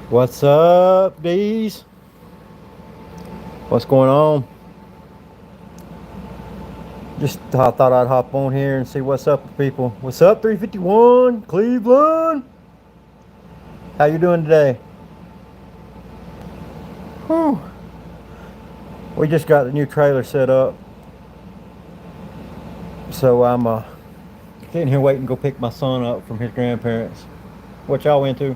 What's up, D's? What's going on? Just thought I'd hop on here and see what's up with people. What's up, 351, Cleveland? How you doing today? Whew. We just got the new trailer set up, so I'm sitting here waiting to go pick my son up from his grandparents. What y'all into?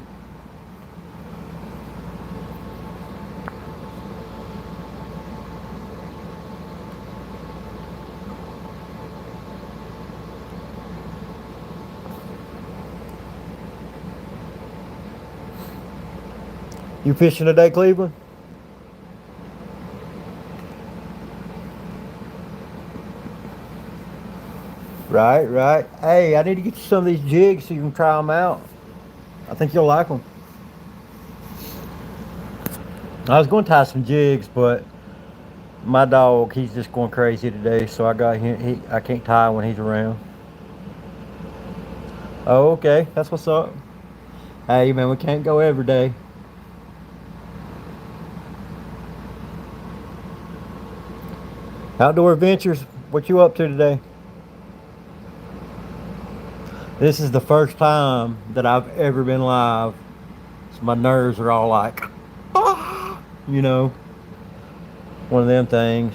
You fishing today, Cleveland? Right, right. Hey, I need to get you some of these jigs so you can try them out. I think you'll like them. I was going to tie some jigs, but my dog, he's just going crazy today, so I got him. I can't tie when he's around. Oh, okay, that's what's up. Hey, man, we can't go every day. Outdoor adventures. What you up to today? This is the first time that I've ever been live, so my nerves are all like, you know, one of them things.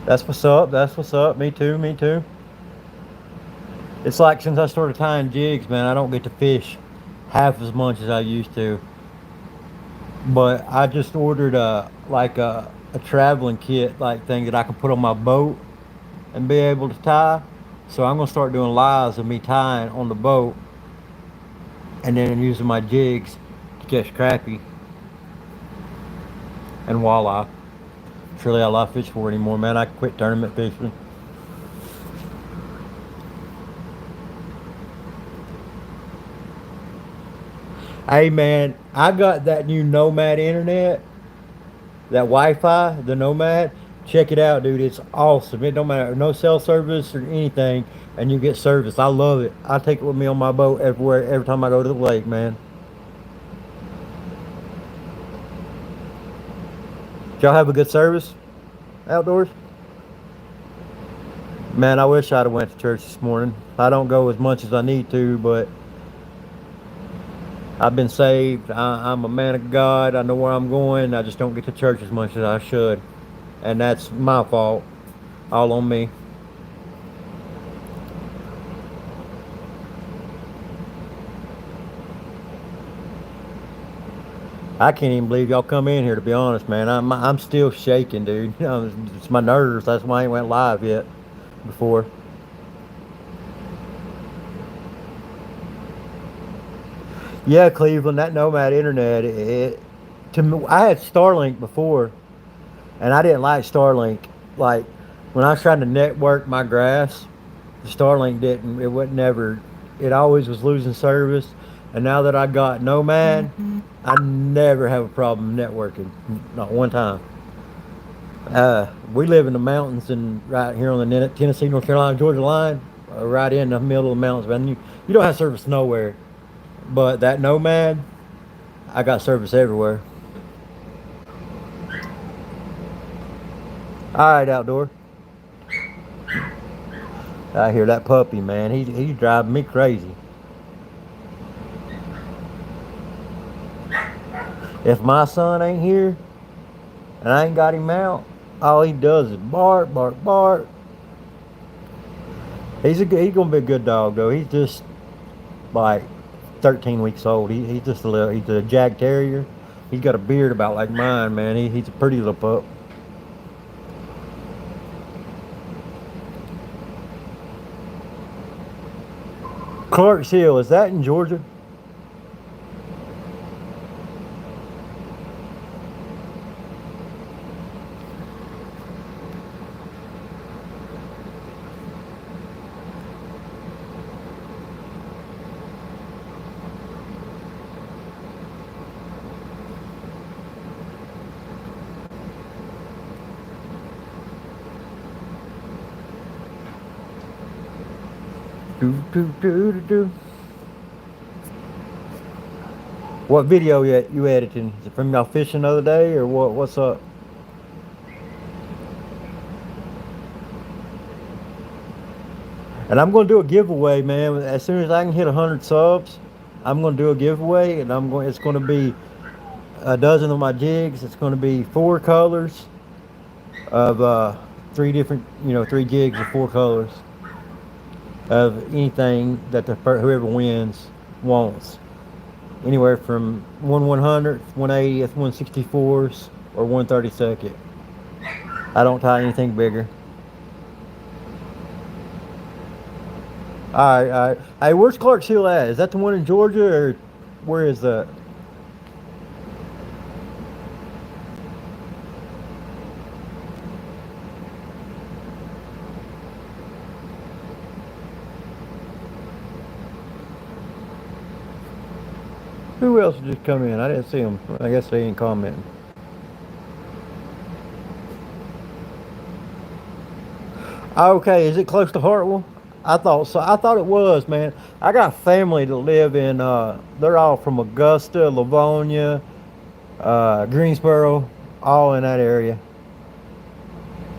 That's what's up. That's what's up. Me too. Me too. It's like since I started tying jigs, man, I don't get to fish half as much as I used to. But I just ordered a traveling kit like thing that I can put on my boat and be able to tie. So I'm gonna start doing lives of me tying on the boat and then using my jigs to catch crappie and walleye. Surely I live fish for anymore, man. I quit tournament fishing. Hey man, I got that new Nomad internet, that Wi-Fi, the Nomad. Check it out, dude. It's awesome. It don't matter, no cell service or anything, and you get service. I love it. I take it with me on my boat everywhere, every time I go to the lake, man. Did y'all have a good service outdoors? Man, I wish I'd have went to church this morning. I don't go as much as I need to, but I've been saved. I'm a man of God. I know where I'm going. I just don't get to church as much as I should, and that's my fault. All on me. I can't even believe y'all come in here. To be honest, man, I'm still shaking, dude. You know, it's my nerves. That's why I ain't went live yet before. Yeah, Cleveland, that Nomad internet. To me, I had Starlink before, and I didn't like Starlink. Like when I was trying to network my grass, the Starlink didn't. It would never. It always was losing service. And now that I got Nomad, I never have a problem networking. Not one time. We live in the mountains and right here on the Tennessee, North Carolina, Georgia line, right in the middle of the mountains. Man, you don't have service nowhere. But that Nomad, I got service everywhere. All right, outdoor. I hear that puppy, man. He's driving me crazy. If my son ain't here and I ain't got him out, all he does is bark, bark, bark. He's gonna be a good dog though. He's just like 13 weeks old. He's just a little. He's a Jag Terrier. He's got a beard about like mine, man. He's a pretty little pup. Clark's Hill, is that in Georgia? Do, do, do, do, do. What video you editing? Is it from y'all fishing the other day or what? What's up? And I'm gonna do a giveaway, man. As soon as I can hit 100 subs, I'm gonna do a giveaway, and I'm going. It's gonna be a dozen of my jigs. It's gonna be 4 colors of 3 different, 3 jigs of 4 colors of anything that whoever wins wants. Anywhere from 1/100th, 1/80th, 1/64th, or 1/32nd. I don't tie anything bigger. All right, all right. Hey, where's Clark's Hill at? Is that the one in Georgia, or where is that? Who else just come in? I didn't see them. I guess they ain't commenting. Okay, is it close to Hartwell? I thought so. I thought it was, man. I got family that live in. They're all from Augusta, Livonia, Greensboro, all in that area.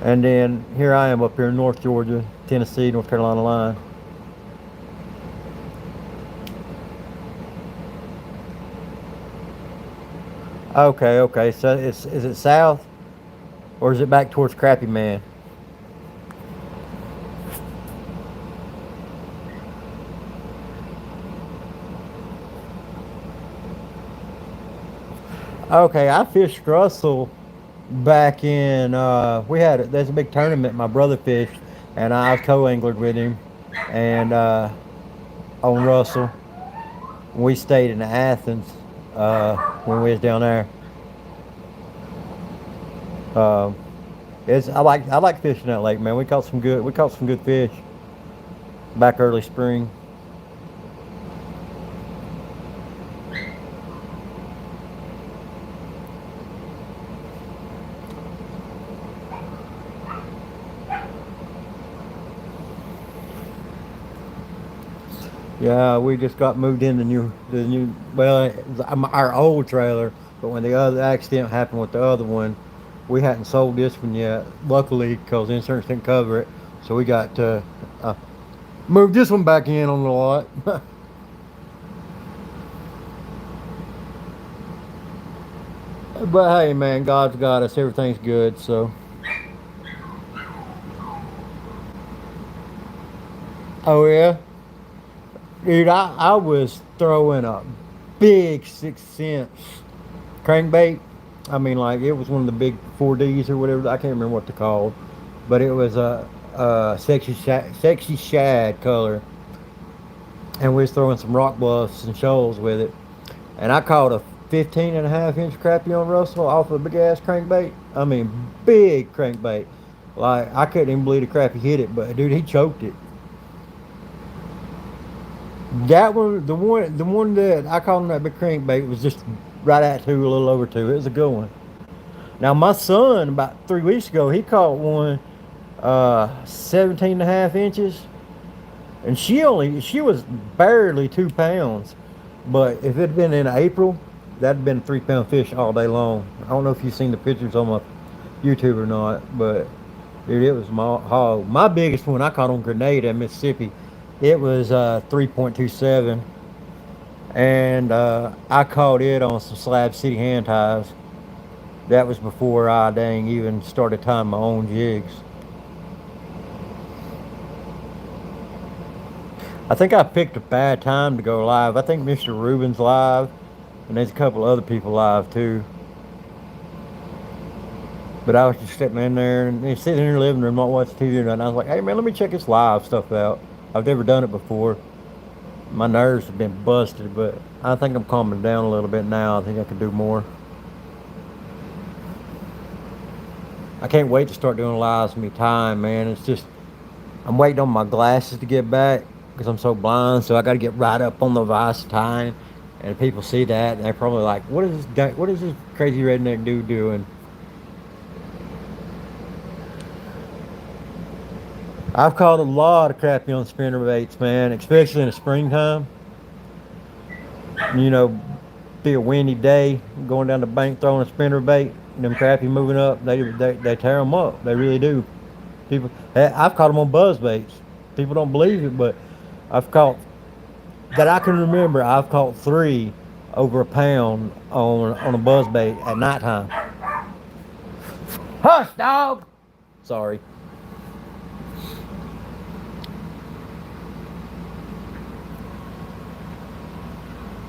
And then here I am up here in North Georgia, Tennessee, North Carolina line. Okay, okay. So is it south or is it back towards Crappy Man? Okay, I fished Russell back in. There's a big tournament my brother fished, and I was co-anglered with him, and on Russell. We stayed in Athens when we was down there. Um, I like fishing that lake, man. We caught some good fish back early spring. Yeah, we just got moved in the new. Well, it was our old trailer, but when the other accident happened with the other one, we hadn't sold this one yet. Luckily, because insurance didn't cover it, so we got to move this one back in on the lot. But hey, man, God's got us. Everything's good. So, oh yeah, dude, I was throwing a big 6 cents crankbait. I mean, like it was one of the big 4Ds or whatever. I can't remember what they're called, but it was a sexy shad color, and we was throwing some rock bluffs and shoals with it. And I caught a 15.5 inch crappie on Russell off a big ass crankbait. I mean, big crankbait. Like I couldn't even believe the crappie hit it, but dude, he choked it. That one, the one that I caught on that big crankbait was just right at 2, a little over 2. It was a good one. Now my son, about 3 weeks ago, he caught one 17.5 inches, and she was barely 2 pounds. But if it had been in April, that'd been a 3 pound fish all day long. I don't know if you've seen the pictures on my YouTube or not, but dude, it was my hog. My biggest one I caught on Grenada, Mississippi. It was 3.27, and I caught it on some Slab City hand ties. That was before I dang even started tying my own jigs. I think I picked a bad time to go live. I think Mr. Rubin's live, and there's a couple other people live too. But I was just sitting in there and sitting in the living room, not watching TV, and I was like, "Hey man, let me check this live stuff out." I've never done it before. My nerves have been busted, but I think I'm calming down a little bit now. I think I can do more. I can't wait to start doing lives me time, man. It's just I'm waiting on my glasses to get back because I'm so blind. So I got to get right up on the vice time, and if people see that, they're probably like, "What is this? What is this crazy redneck dude doing?" I've caught a lot of crappie on spinner baits, man, especially in the springtime. You know, be a windy day, going down the bank throwing a spinner bait, them crappie moving up, they tear them up. They really do. People, I've caught them on buzz baits. People don't believe it, but I've caught that I can remember. I've caught three over a pound on a buzz bait at nighttime. Hush, dog. Sorry.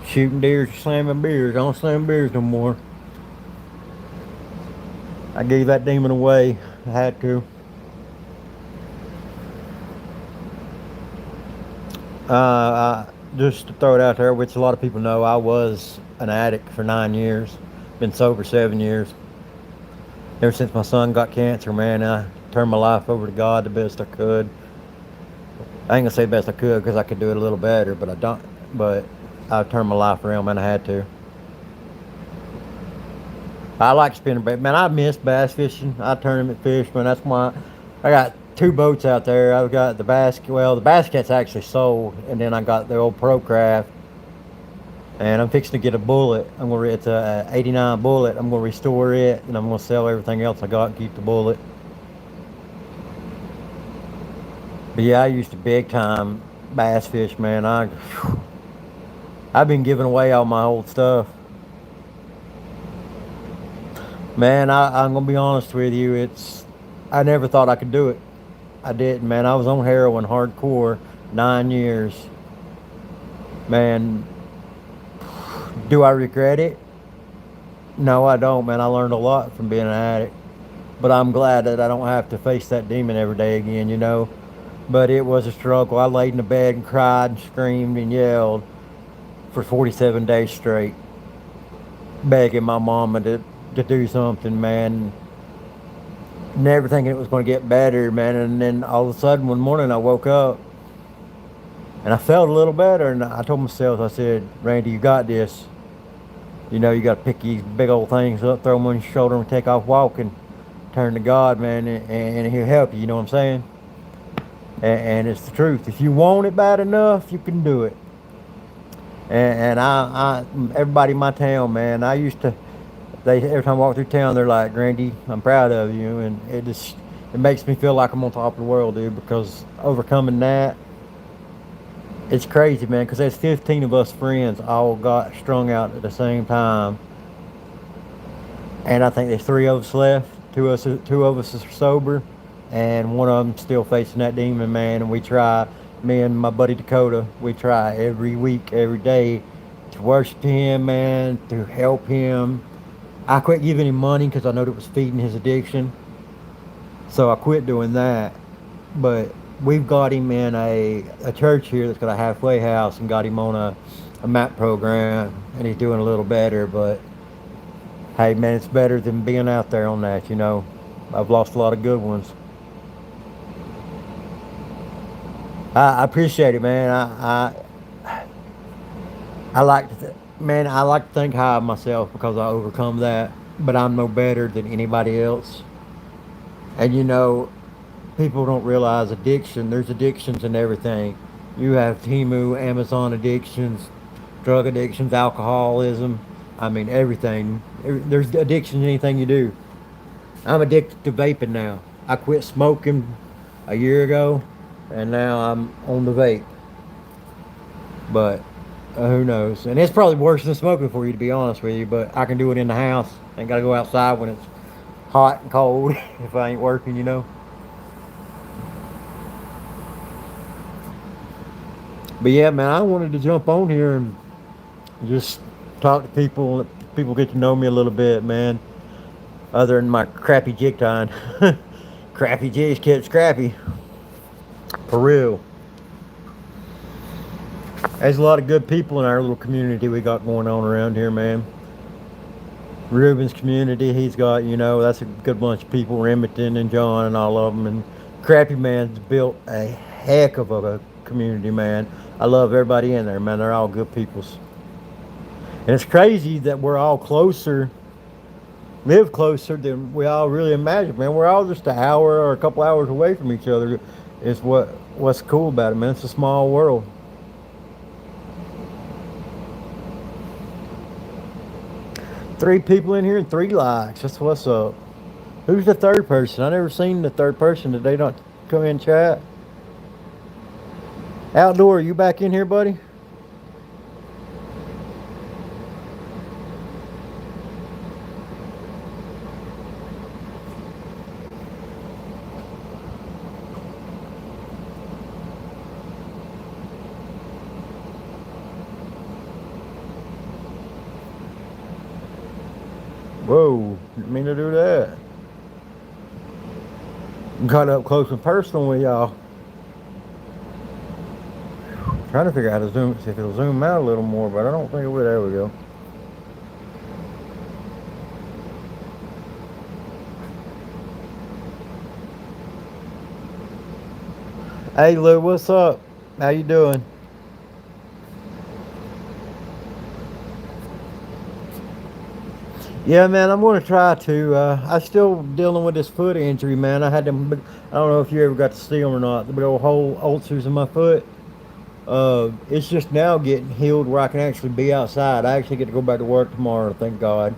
Shooting deers, slamming beers. I don't slam beers no more. I gave that demon away. I had to. Just to throw it out there, which a lot of people know, I was an addict for 9 years. Been sober 7 years. Ever since my son got cancer, man, I turned my life over to God the best I could. I ain't gonna say best I could because I could do it a little better, but I don't. But I turned my life around, man. I had to. I like spinning bait, man. I miss bass fishing. I tournament fish, man. That's why I got two boats out there. I've got the basket. Well, the basket's actually sold, and then I got the old Pro Craft, and I'm fixing to get a bullet. It's a '89 bullet. I'm gonna restore it, and I'm gonna sell everything else I got and keep the bullet. But yeah, I used to big time bass fish, man. I've been giving away all my old stuff. Man, I'm gonna be honest with you. I never thought I could do it. I didn't, man. I was on heroin hardcore 9 years. Man, do I regret it? No, I don't, man. I learned a lot from being an addict. But I'm glad that I don't have to face that demon every day again, you know. But it was a struggle. I laid in the bed and cried and screamed and yelled for 47 days straight, begging my mama to do something, man. Never thinking it was going to get better, man. And then all of a sudden, one morning, I woke up and I felt a little better. And I told myself, I said, Randy, you got this. You know, you got to pick these big old things up, throw them on your shoulder, and take off walking. Turn to God, man, and He'll help you. You know what I'm saying? And it's the truth. If you want it bad enough, you can do it. And everybody in my town, man, I used to. Every time I walk through town, they're like, Randy, I'm proud of you, and it makes me feel like I'm on top of the world, dude. Because overcoming that, it's crazy, man. Because there's 15 of us friends all got strung out at the same time, and I think there's three of us left. Two of us are sober, and one of them still facing that demon, man. And we try, me and my buddy Dakota, we try every week, every day, to worship him, man, to help him. I quit giving him money because I know it was feeding his addiction. So I quit doing that. But we've got him in a church here that's got a halfway house and got him on a MAP program, and he's doing a little better. But hey, man, it's better than being out there on that, you know. I've lost a lot of good ones. I appreciate it, man. I like to, man, I like to think high of myself because I overcome that. But I'm no better than anybody else. And you know, people don't realize addiction. There's addictions in everything. You have Temu, Amazon addictions, drug addictions, alcoholism. I mean, everything. There's addiction in anything you do. I'm addicted to vaping now. I quit smoking a year ago, and now I'm on the vape. But who knows? And it's probably worse than smoking for you, to be honest with you. But I can do it in the house. Ain't got to go outside when it's hot and cold if I ain't working, you know. But yeah, man, I wanted to jump on here and just talk to people. Let people get to know me a little bit, man. Other than my crappy jig time. Crappy jigs kept scrappy. For real. There's a lot of good people in our little community we got going on around here, man. Ruben's community, he's got, you know, that's a good bunch of people. Remington and John and all of them. And Crappy Man's built a heck of a community, man. I love everybody in there, man. They're all good peoples. And it's crazy that we're all closer, live closer than we all really imagine, man. We're all just an hour or a couple hours away from each other. It's what's cool about it, man. It's a small world. 3 people in here and 3 likes. That's what's up. Who's the third person? I never seen the third person. Did they not come in chat? Outdoor, you back in here, buddy? Whoa, didn't mean to do that. Got up close and personal with y'all. Trying to figure out how to zoom, see if it'll zoom out a little more, but I don't think it will. There we go. Hey Lou, what's up? How you doing? Yeah, man, I'm gonna try to. I'm still dealing with this foot injury, man. I had them. I don't know if you ever got to see them or not. The big old hole ulcers in my foot. It's just now getting healed where I can actually be outside. I actually get to go back to work tomorrow, thank God.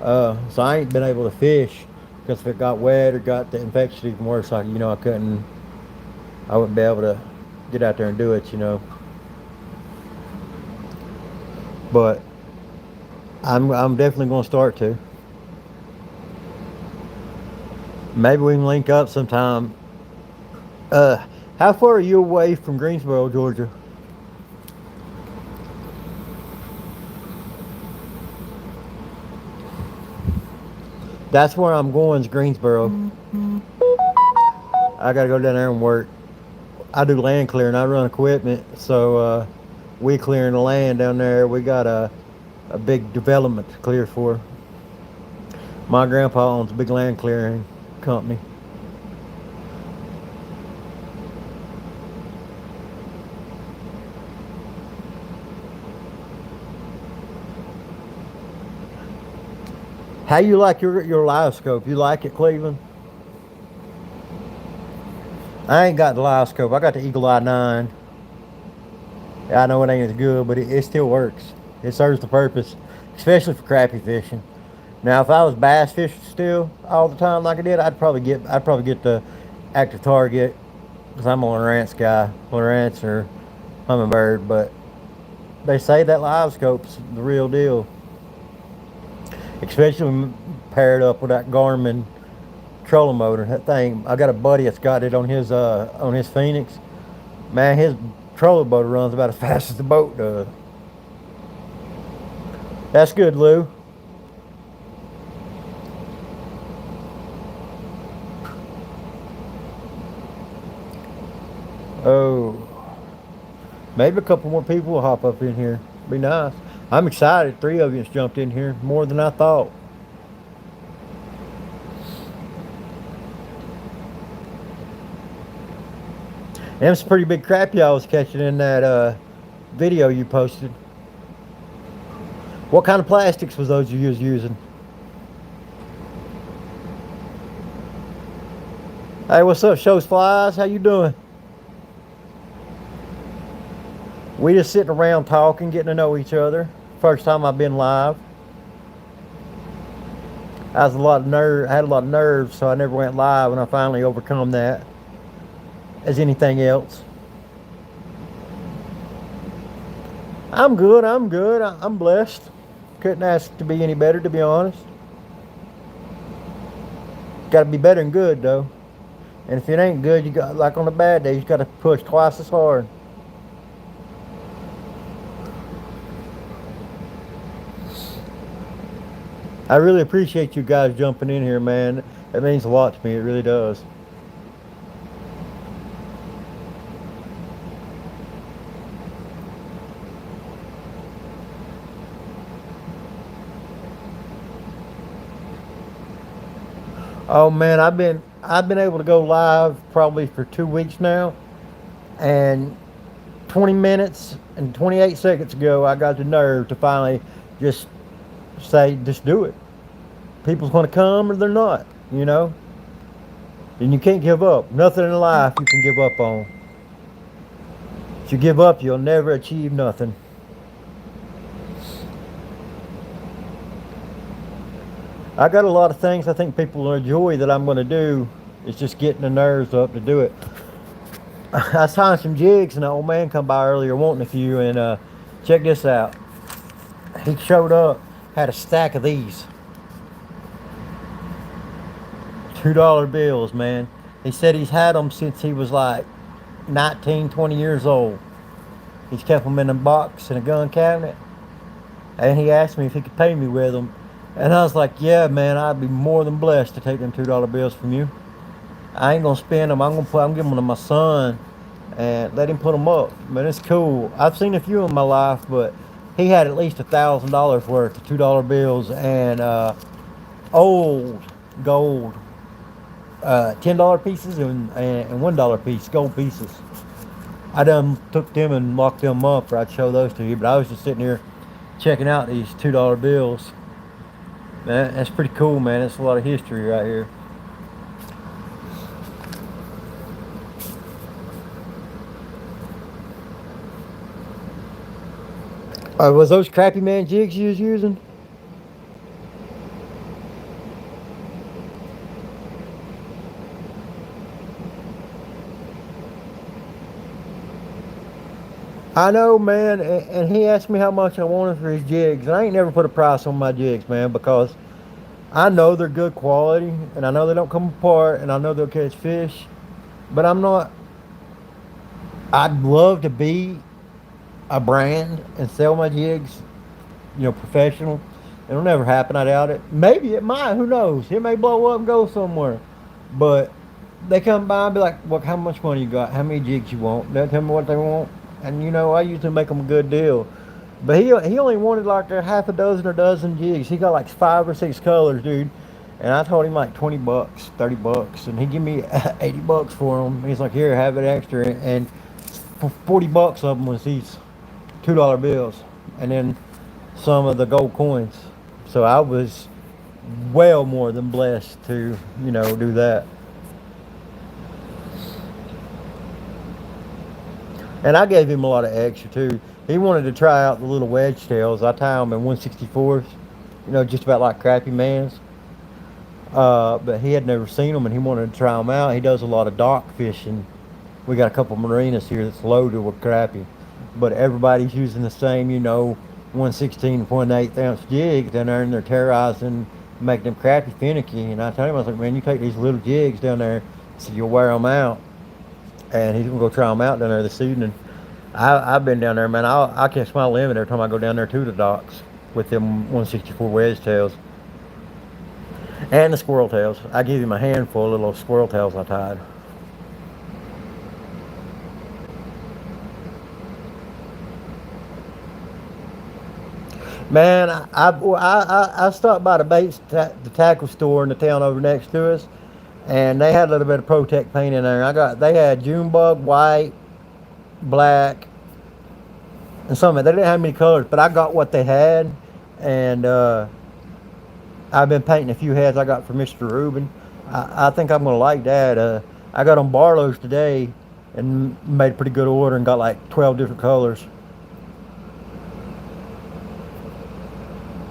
So I ain't been able to fish because if it got wet or got the infection even worse, I couldn't. I wouldn't be able to get out there and do it. But I'm definitely gonna start to. Maybe we can link up sometime. Uh, how far are you away from Greensboro, Georgia? That's where I'm going, is Greensboro. I gotta go down there and work. I do land clearing. I run equipment, so we clearing the land down there. We got a big development to clear for. My grandpa owns a big land clearing company. How you like your live scope? You like it, Cleveland? I ain't got the live scope. I got the Eagle Eye 9. I know it ain't as good, but it still works. It serves the purpose, especially for crappie fishing. Now, if I was bass fishing still all the time like I did, I'd probably get the active target because I'm a Lowrance guy, Lowrance or Humminbird. But they say that live scope's the real deal, especially when paired up with that Garmin trolling motor. That thing, I got a buddy that's got it on his Phoenix. Man, his trolling motor runs about as fast as the boat does. That's good, Lou. Oh, maybe a couple more people will hop up in here. Be nice. I'm excited. 3 of you jumped in here, more than I thought. Them some pretty big crappie I was catching in that video you posted. What kind of plastics was those you was using? Hey, what's up, Shows Flies? How you doing? We just sitting around talking, getting to know each other. First time I've been live. I had a lot of nerves, so I never went live, and I finally overcome that. As anything else, I'm good. I'm good. I'm blessed. Couldn't ask to be any better, to be honest. Got to be better than good, though. And if it ain't good, you got, like on a bad day, you got to push twice as hard. I really appreciate you guys jumping in here, man. It means a lot to me. It really does. Oh man, I've been able to go live probably for 2 weeks now, and 20 minutes and 28 seconds ago, I got the nerve to finally just say, just do it. People's going to come or they're not. And you can't give up. Nothing in life you can give up on. If you give up, you'll never achieve nothing. I got a lot of things I think people will enjoy that I'm going to do. It's just getting the nerves up to do it. I was tying some jigs and an old man come by earlier wanting a few, and check this out. He showed up, had a stack of these $2 bills, man. He said he's had them since he was like 19, 20 years old. He's kept them in a box in a gun cabinet, and he asked me if he could pay me with them. And I was like, yeah, man, I'd be more than blessed to take them $2 bills from you. I ain't gonna spend them. I'm giving them to my son and let him put them up. Man, it's cool. I've seen a few in my life, but he had at least $1,000 worth of $2 bills and old gold $10 pieces and $1 piece gold pieces. I done took them and locked them up, or I'd show those to you. But I was just sitting here checking out these $2 bills. Man, that's pretty cool, man. It's a lot of history right here. Was those crappy man jigs you was using? I know, man, and he asked me how much I wanted for his jigs, and I ain't never put a price on my jigs, man, because I know they're good quality, and I know they don't come apart, and I know they'll catch fish, but I'm not. I'd love to be a brand and sell my jigs, professional. It'll never happen. I doubt it. Maybe it might. Who knows? It may blow up and go somewhere. But they come by and be like, "Well, how much money you got? How many jigs you want?" They'll tell me what they want, and I usually make them a good deal. But he only wanted like a half a dozen or dozen jigs. He got like 5 or 6 colors, dude. And I told him like $20, $30, and he give me $80 for them. He's like, "Here, have it extra," and for $40 of them was these $2 bills, and then some of the gold coins. So I was well more than blessed to, do that. And I gave him a lot of extra too. He wanted to try out the little wedge tails. I tie them in 164s, just about like crappy man's. But he had never seen them, and he wanted to try them out. He does a lot of dock fishing. We got a couple marinas here that's loaded with crappie, but everybody's using the same, 1/16.8 ounce jigs down there, and they're terrorizing, making them crappie finicky. And I told him, I was like, man, you take these little jigs down there, so you'll wear them out. And he's gonna go try them out down there this evening. I've been down there, man. I catch my limit every time I go down there to the docks with them 164 wedge tails and the squirrel tails. I give him a handful of little squirrel tails I tied. Man, I stopped by the tackle store in the town over next to us, and they had a little bit of Protect paint in there. They had Junebug, white, black, and some of it. They didn't have many colors, but I got what they had, and I've been painting a few heads I got from Mr. Rubin. I think I'm gonna like that. I got on Barlow's today and made a pretty good order and got like 12 different colors.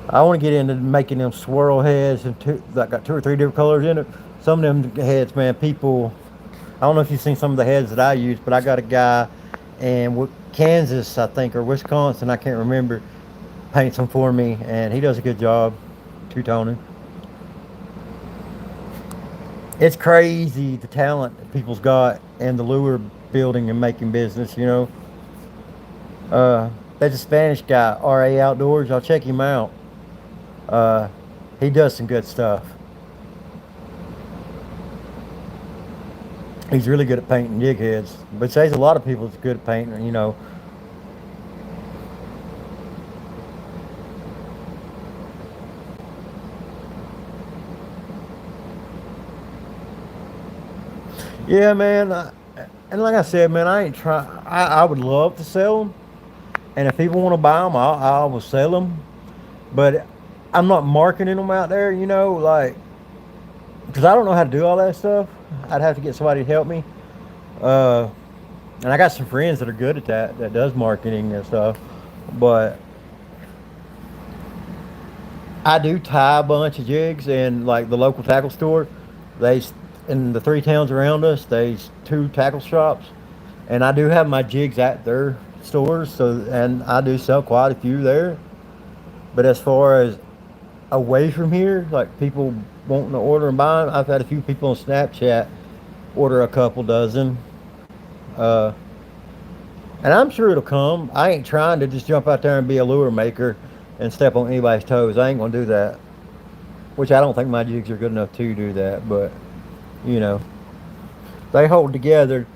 I want to get into making them swirl heads and that got 2 or 3 different colors in it. Some of them heads, man, people. I don't know if you've seen some of the heads that I use, but I got a guy in Kansas, I think, or Wisconsin, I can't remember, paints them for me, and he does a good job two-toning. It's crazy the talent that people's got in the lure building and making business. There's a Spanish guy, RA Outdoors. Y'all check him out. He does some good stuff. He's really good at painting jig heads, but there's a lot of people that's good at painting. Yeah, man. And like I said, man, I ain't trying. I would love to sell them, and if people want to buy them, I will sell them. But I'm not marketing them out there. Like because I don't know how to do all that stuff. I'd have to get somebody to help me. Uh, and I got some friends that are good at that, that does marketing and stuff. But I do tie a bunch of jigs in like the local tackle store. They in the three towns around us. There's two tackle shops, and I do have my jigs at their stores. So and I do sell quite a few there. But as far as away from here, like people wanting to order and buy them, I've had a few people on Snapchat order a couple dozen. Uh, and I'm sure it'll come. I ain't trying to just jump out there and be a lure maker and step on anybody's toes. I ain't gonna do that. Which I don't think my jigs are good enough to do that, but you know, they hold together.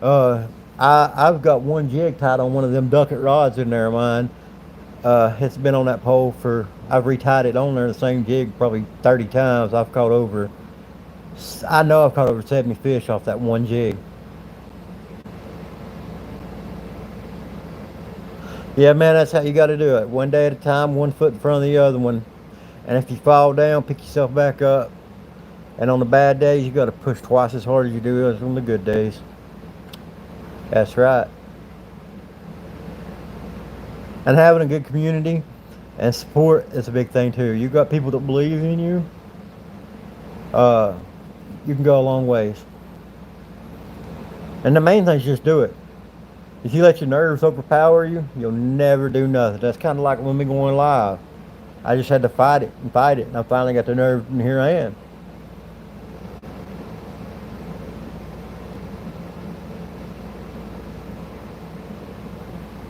Uh, I've got one jig tied on one of them ducket rods in there of mine. It's been on that pole for, I've retied it on there, the same jig probably 30 times. I know I've caught over 70 fish off that one jig. Yeah, man, that's how you got to do it. One day at a time, one foot in front of the other one. And if you fall down, pick yourself back up. And on the bad days, you got to push twice as hard as you do as on the good days. That's right. And having a good community and support is a big thing too. You got people that believe in you. Uh, you can go a long ways. And the main thing is just do it. If you let your nerves overpower you, you'll never do nothing. That's kind of like when we going live. I just had to fight it and fight it, and I finally got the nerve, and here I am.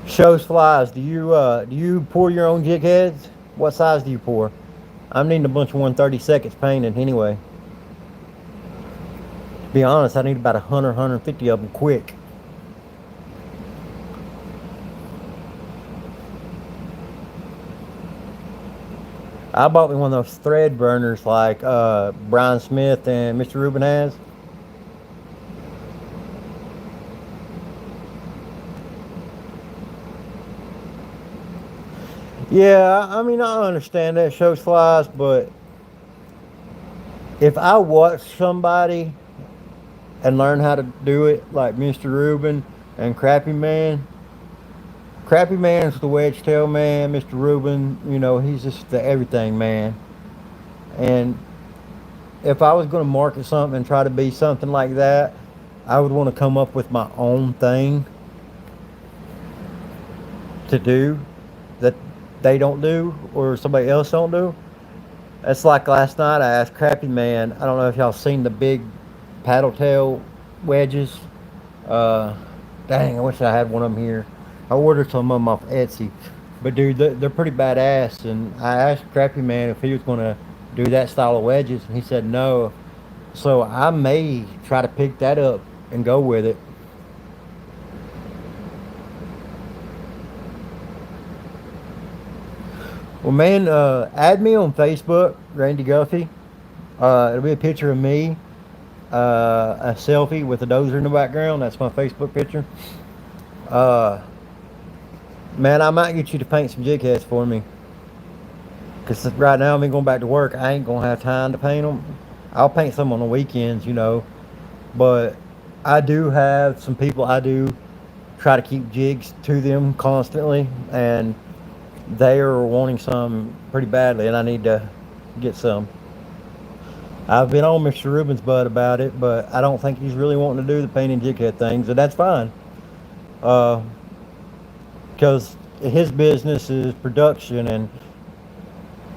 Shows flies. Do you pour your own jig heads? What size do you pour? I'm needing a bunch of 1/32 painted anyway. To be honest, I need about 100, 150 of them quick. I bought me one of those thread burners like Brian Smith and Mr. Rubin has. Yeah, I mean I understand that shows flies, but if I watch somebody and learn how to do it like Mr. Rubin and Crappy Man's the wedge tail man. Mr. Rubin, he's just the everything man. And if I was going to market something and try to be something like that, I would want to come up with my own thing to do that they don't do or somebody else don't do. It's like last night I asked Crappy Man, I don't know if y'all seen the big paddle tail wedges. Uh, Dang, I wish I had one of them here. I ordered some of them off Etsy. But dude, they're pretty badass. And I asked Crappy Man if he was going to do that style of wedges, and he said no. So I may try to pick that up and go with it. Well, man, add me on Facebook, Randy Guffie. It'll be a picture of me, a selfie with a dozer in the background. That's my Facebook picture. Uh, Man, I might get you to paint some jig heads for me. Because right now, me going back to work, I ain't going to have time to paint them. I'll paint some on the weekends. But I do have some people I do try to keep jigs to them constantly. And they are wanting some pretty badly, and I need to get some. I've been on Mr. Rubin's butt about it, but I don't think he's really wanting to do the painting jig head things, and that's fine. Uh, because his business is production, and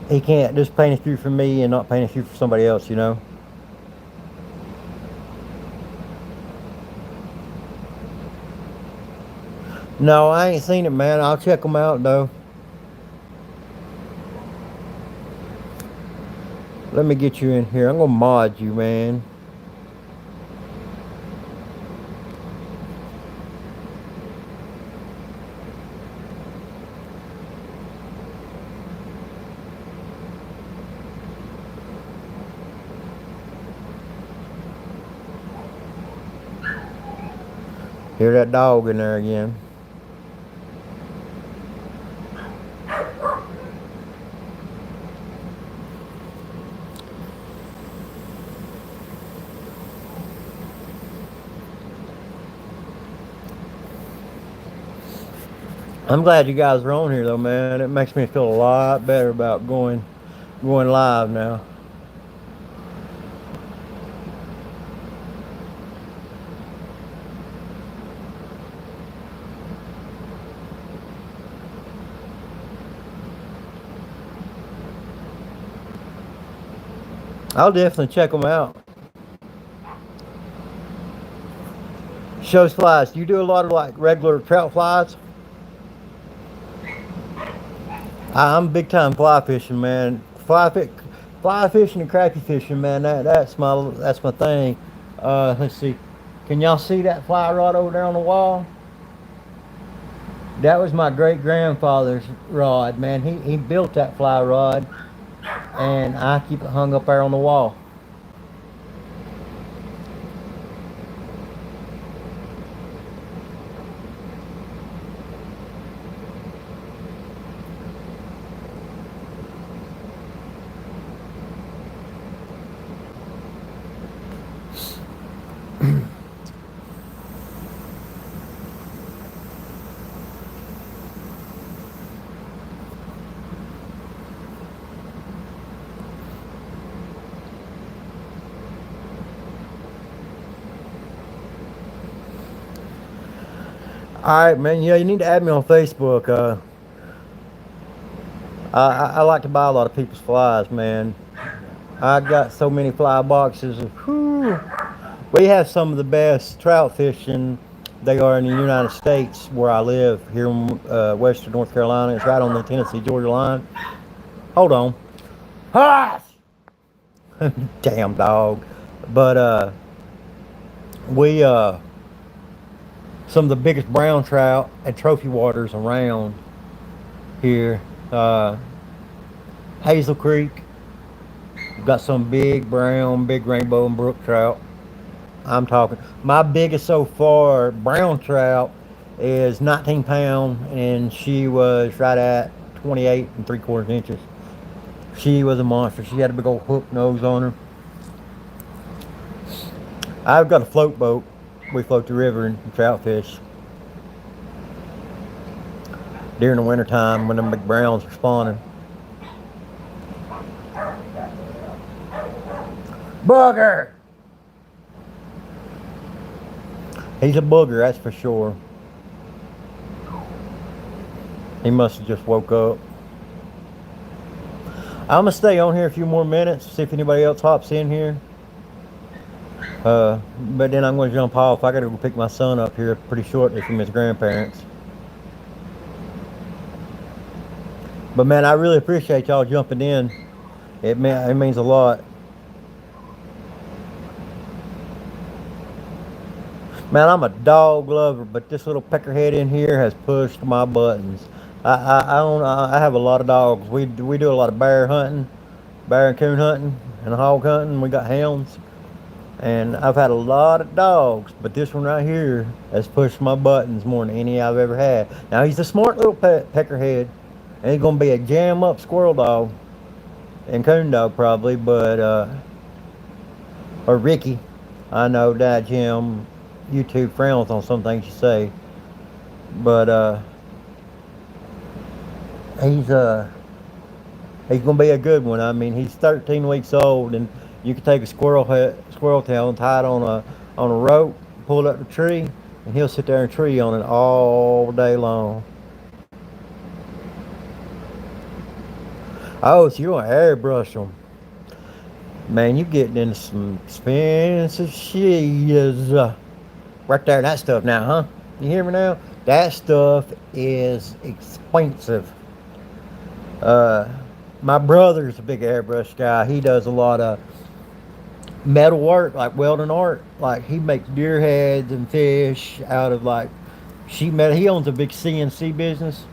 he can't just paint a few for me and not paint a few for somebody else. No, I ain't seen it, man. I'll check them out though. Let me get you in here. I'm gonna mod you, man. Hear that dog in there again. I'm glad you guys are on here though, man. It makes me feel a lot better about going live now. I'll definitely check them out. Shows flies. Do you do a lot of like regular trout flies? I'm big time fly fishing, man. Fly fishing and crappie fishing, man. That's my thing. Let's see. Can y'all see that fly rod over there on the wall? That was my great grandfather's rod, man. He built that fly rod, and I keep it hung up there on the wall. All right, man. Yeah, you need to add me on Facebook. I like to buy a lot of people's flies, man. I got so many fly boxes. Whew. We have some of the best trout fishing. They are in the United States where I live here in Western North Carolina. It's right on the Tennessee Georgia line. Hold on. Ah! Damn dog. But we some of the biggest brown trout and trophy waters around here. Hazel Creek. We've got some big brown, big rainbow and brook trout. I'm talking. My biggest so far brown trout is 19 pound, and she was right at 28 and 3/4 inches. She was a monster. She had a big old hook nose on her. I've got a float boat. We float the river and trout fish during the winter time when them big browns are spawning. Booger! He's a booger, that's for sure. He must have just woke up. I'm gonna stay on here a few more minutes, see if anybody else hops in here. But then I'm gonna jump off. I gotta go pick my son up here pretty shortly from his grandparents. But man, I really appreciate y'all jumping in. It means a lot. Man, I'm a dog lover, but this little peckerhead in here has pushed my buttons. I have a lot of dogs. We do a lot of bear hunting, bear and coon hunting, and hog hunting. We got hounds, and I've had a lot of dogs, but this one right here has pushed my buttons more than any I've ever had. Now he's a smart little peckerhead, and he's gonna be a jam up squirrel dog and coon dog probably, but or Ricky. I know that Jim YouTube frowns on some things you say, but he's gonna be a good one. I mean, he's 13 weeks old, and you can take a squirrel tail and tie it on a rope, pull it up the tree, and he'll sit there and tree on it all day long. Oh, so you want to airbrush them? Man, you getting into some expensive shit. Right there, that stuff now, huh? You hear me now? That stuff is expensive. My brother's a big airbrush guy. He does a lot of metal work, like welding art. Like he makes deer heads and fish out of like sheet metal. He owns a big CNC business,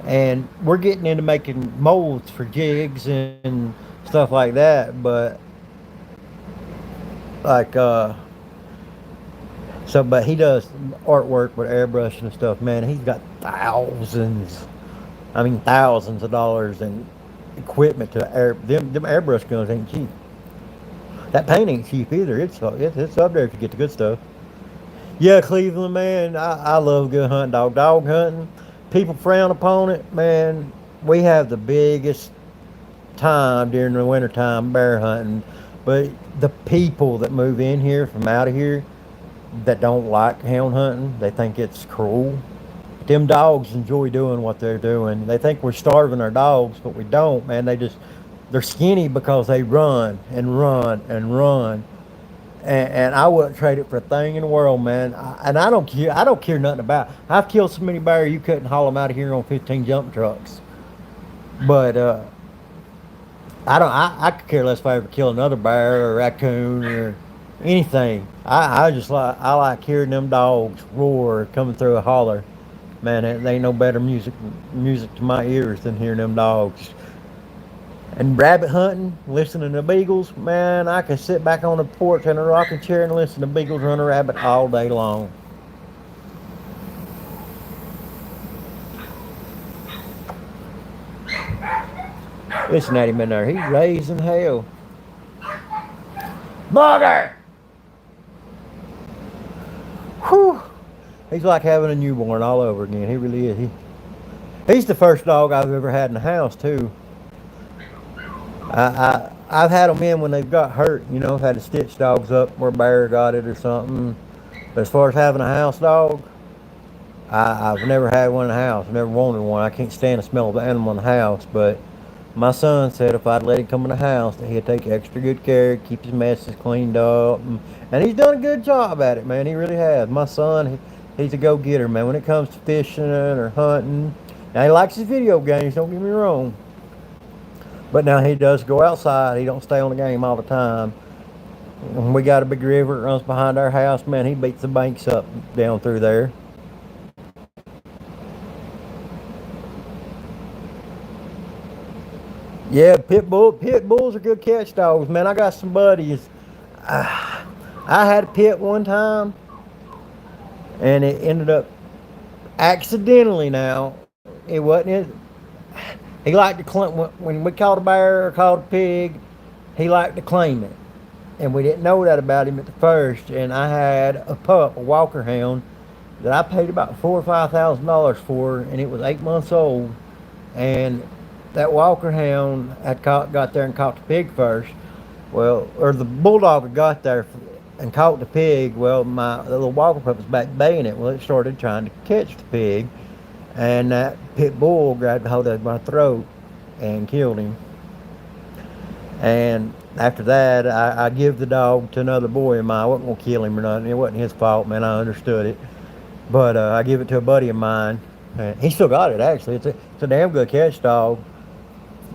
and we're getting into making molds for jigs and stuff like that. But like but he does artwork with airbrushing and stuff, man. He's got thousands of dollars in equipment to them airbrush guns ain't cheap. That paint ain't cheap either. It's up there if you get the good stuff. Yeah, Cleveland, man. I love good hunting, dog hunting. people frown upon it, man. We have the biggest time during the wintertime bear hunting, but the people that move in here from out of here that don't like hound hunting, they think it's cruel. Them dogs enjoy doing what they're doing. They think we're starving our dogs, but we don't, man. They're skinny because they run and run and run. And I wouldn't trade it for a thing in the world, man. And I don't care. I don't care nothing about. I've killed so many bears you couldn't haul them out of here on 15 jump trucks. But I don't. I could care less if I ever kill another bear or raccoon or anything. I just like I like hearing them dogs roar coming through a holler. Man, there ain't no better music to my ears than hearing them dogs. And rabbit hunting, listening to beagles, man, I can sit back on the porch in a rocking chair and listen to beagles run a rabbit all day long. Listen at him in there. He's raising hell. Bugger! Whew. He's like having a newborn all over again. He really is. He's the first dog I've ever had in the house, too. I've had them in when they've got hurt. You know, I've had to stitch dogs up where a bear got it or something. But as far as having a house dog, I've never had one in the house. I've never wanted one. I can't stand the smell of the animal in the house. But my son said if I'd let him come in the house, that he'd take extra good care, keep his messes cleaned up. And he's done a good job at it, man. He really has. My son, he's a go-getter, man. When it comes to fishing or hunting. Now, he likes his video games, don't get me wrong. But now he does go outside. He don't stay on the game all the time. When we got a big river that runs behind our house, man, he beats the banks up down through there. Yeah, pit bulls are good catch dogs, man. I got some buddies. I had a pit one time, and it ended up accidentally. Now it wasn't it. He liked to claim when we caught a bear or caught a pig. He liked to claim it, and we didn't know that about him at the first. And I had a pup, a Walker Hound, that I paid about $4,000 or $5,000 for, and it was 8 months old. And that Walker Hound had got there and caught the pig first. Well, or the bulldog had got there and caught the pig. Well, the little Walker pup was back baying it. Well, it started trying to catch the pig. And that pit bull grabbed hold of my throat and killed him. And after that, I give the dog to another boy of mine. I wasn't going to kill him or nothing. It wasn't his fault, man. I understood it. But I give it to a buddy of mine. And he still got it, actually. It's a damn good catch dog.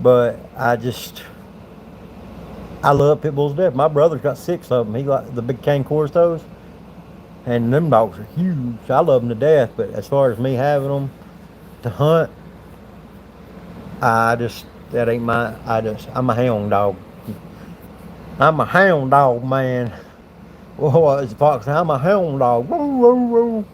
But I love pit bulls to death. My brother's got 6 of them. He got the big cane corsos. And them dogs are huge. I love them to death. But as far as me having them to hunt, that ain't I'm a hound dog. I'm a hound dog, man. What is the fox? I'm a hound dog. Woo, woo, woo.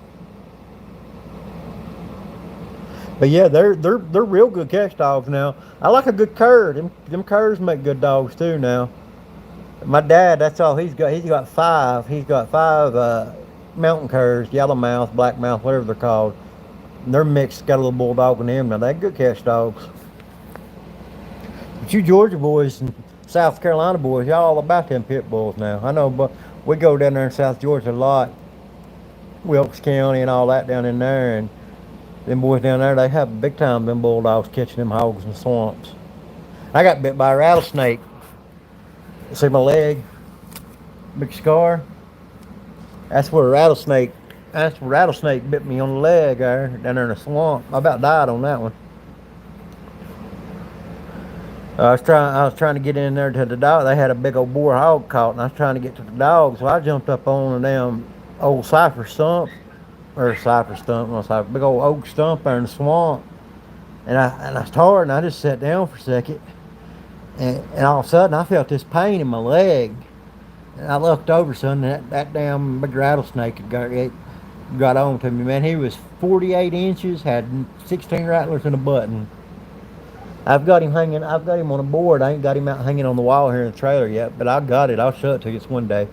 But yeah, they're real good catch dogs now. I like a good cur. Them curs make good dogs too now. My dad, that's all he's got. He's got 5. He's got 5 mountain curs, yellowmouth, blackmouth, whatever they're called. And they're mixed, got a little bulldog in them. Now they're good catch dogs. But you Georgia boys and South Carolina boys, y'all all about them pit bulls now. I know, but we go down there in South Georgia a lot, Wilkes County and all that down in there, and them boys down there, they have big time them bulldogs catching them hogs in the swamps. I got bit by a rattlesnake. See my leg? Big scar. That's where a rattlesnake bit me on the leg there, down there in the swamp. I about died on that one. I was trying to get in there to the dog. They had a big old boar hog caught, and I was trying to get to the dog, so I jumped up on a damn old cypress stump, big old oak stump there in the swamp. And I was tired, and I just sat down for a second. And all of a sudden, I felt this pain in my leg. And I looked over, son, and that damn big rattlesnake had got on to me, man. He was 48 inches, had 16 rattlers and a button. I've got him on a board. I ain't got him out hanging on the wall here in the trailer yet, but I got it. I'll show it to you one day.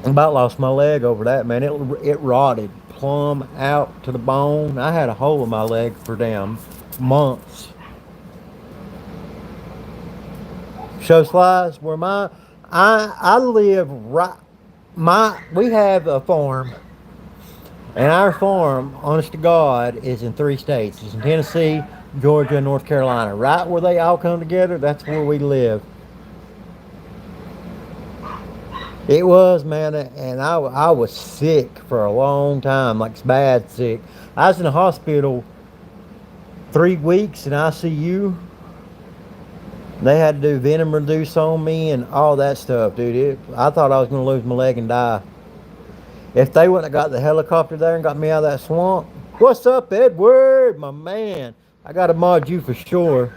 I about lost my leg over that, man. It rotted plumb out to the bone. I had a hole in my leg for damn months. Show slides where I live right. We have a farm, and our farm, honest to God, is in 3 states. It's in Tennessee, Georgia, and North Carolina. Right where they all come together, that's where we live. It was, man, and I was sick for a long time, like bad sick. I was in the hospital 3 weeks in ICU. They had to do venom reduce on me and all that stuff, dude. I thought I was going to lose my leg and die. If they wouldn't have got the helicopter there and got me out of that swamp. What's up, Edward? My man. I got to mod you for sure.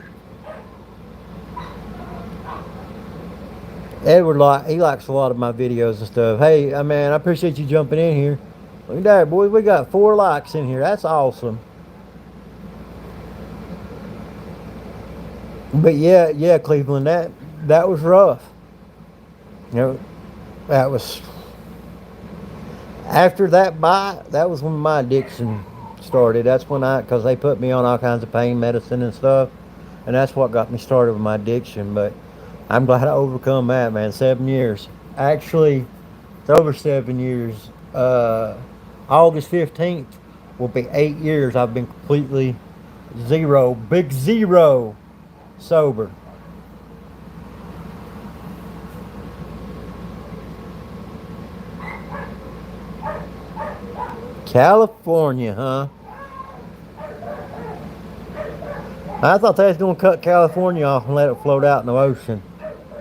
Edward, he likes a lot of my videos and stuff. Hey, man, I appreciate you jumping in here. Look at that, boys. We got 4 likes in here. That's awesome. But yeah, Cleveland, that was rough. You know, that was after that bite. That was when my addiction started. That's when because they put me on all kinds of pain medicine and stuff, and that's what got me started with my addiction. But I'm glad I overcome that, man. 7 years. Actually, it's over 7 years. August 15th will be 8 years. I've been completely big zero, sober. California, huh? I thought they was gonna cut California off and let it float out in the ocean.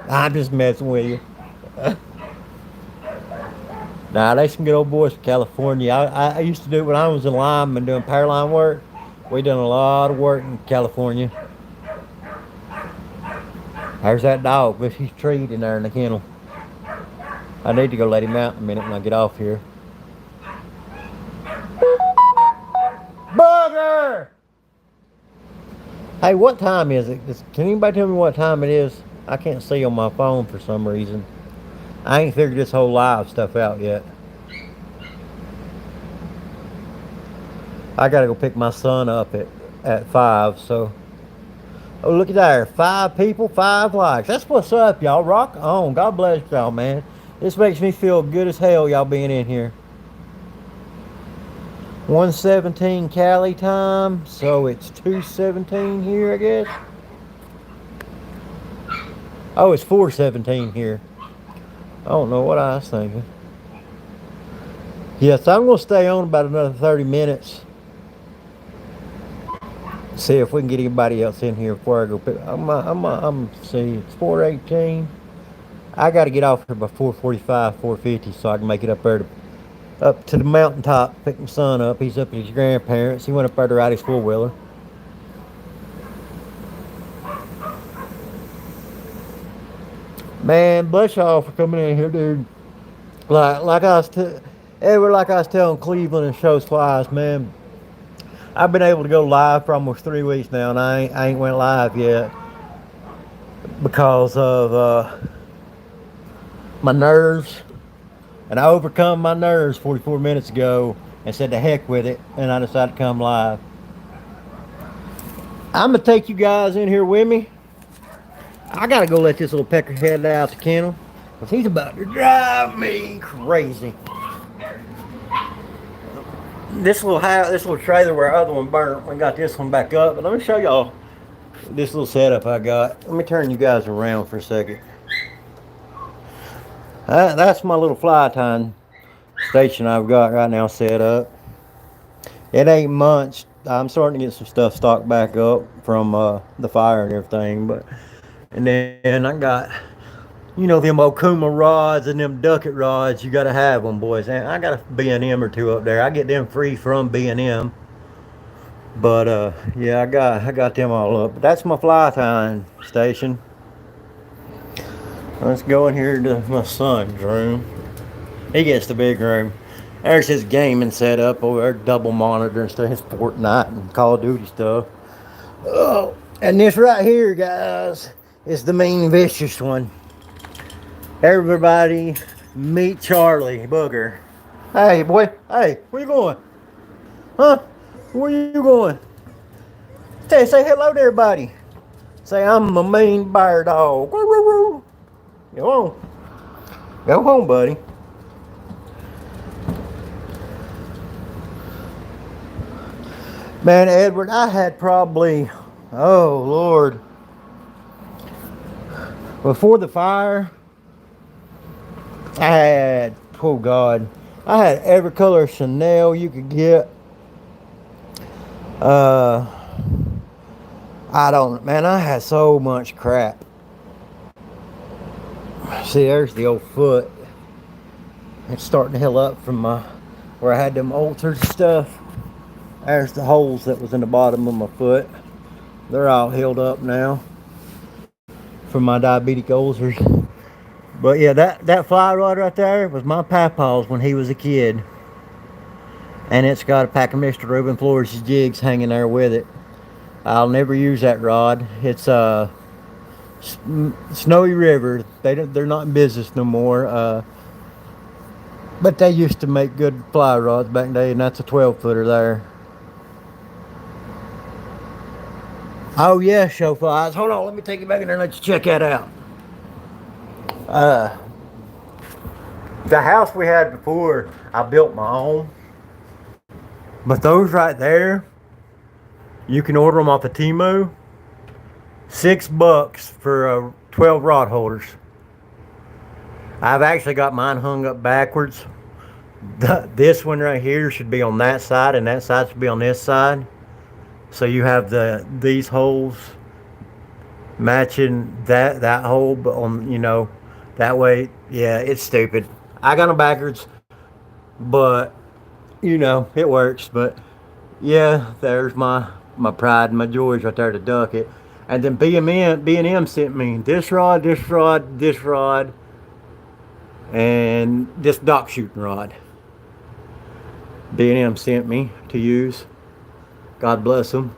I'm just messing with you. Nah, they some good old boys from California. I used to do it when I was in lineman doing power line work. We done a lot of work in California. There's that dog, but he's treed in there in the kennel. I need to go let him out in a minute when I get off here. Bugger! Hey, what time is it? Can anybody tell me what time it is? I can't see on my phone for some reason. I ain't figured this whole live stuff out yet. I gotta go pick my son up at 5, so. Oh, look at there. 5 people, 5 likes. That's what's up, y'all. Rock on. God bless y'all, man. This makes me feel good as hell, y'all being in here. 1:17 Cali time, so it's 2:17 here, I guess. Oh, it's 4:17 here. I don't know what I was thinking. Yes, I'm going to stay on about another 30 minutes. See if we can get anybody else in here before I go pick. See, it's 4:18. I got to get off here by 4:45, 4:50 so I can make it up there up to the mountaintop, pick my son up. He's up at his grandparents. He went up there to ride his 4-wheeler. Man, bless y'all for coming in here, dude. Like I was telling Cleveland and Show Flies, man. I've been able to go live for almost 3 weeks now, and I ain't went live yet because of my nerves. And I overcome my nerves 44 minutes ago and said to heck with it, and I decided to come live. I'm going to take you guys in here with me. I got to go let this little peckerhead out the kennel because he's about to drive me crazy. This little trailer where our other one burnt, we got this one back up. But let me show y'all this little setup I got. Let me turn you guys around for a second. That's my little fly tying station I've got right now set up. It ain't much. I'm starting to get some stuff stocked back up from the fire and everything. And then I got, them Okuma rods and them Ducket rods. You got to have them, boys. And I got a B&M or 2 up there. I get them free from B&M. But yeah, I got them all up. But that's my fly tying station. Let's go in here to my son's room. He gets the big room. There's his gaming setup over there, double monitor and stuff, his Fortnite and Call of Duty stuff. Oh, and this right here, guys, is the mean vicious one. Everybody, meet Charlie Booger. Hey, boy. Hey, where you going? Huh? Where you going? Say hello to everybody. Say I'm a mean bear dog. Woo, woo, woo. Go on. Go home, buddy. Man, Edward, I had probably, oh Lord, before the fire, I had, oh God, I had every color Chanel you could get. Uh, I don't, man, I had so much crap. See, there's the old foot. It's starting to heal up from where I had them ulcers and stuff. There's the holes that was in the bottom of my foot. They're all healed up now from my diabetic ulcers. But yeah, that fly rod right there was my papa's when he was a kid. And it's got a pack of Mr. Reuben Flores' jigs hanging there with it. I'll never use that rod. It's Snowy River. They're not in business no more. But they used to make good fly rods back in the day, and that's a 12-footer there. Oh yeah, show flies. Hold on, let me take you back in there and let you check that out. The house we had before, I built my own. But those right there, you can order them off of Temu. $6 for 12 rod holders. I've actually got mine hung up backwards. This one right here should be on that side, and that side should be on this side. So you have these holes matching that hole, but on, you know, that way. Yeah, it's stupid. I got them backwards, but you know it works. But yeah, there's my pride and my joys right there to duck it. And then B&M sent me this rod, this rod, this rod, and this dock shooting rod. B&M sent me to use. God bless them.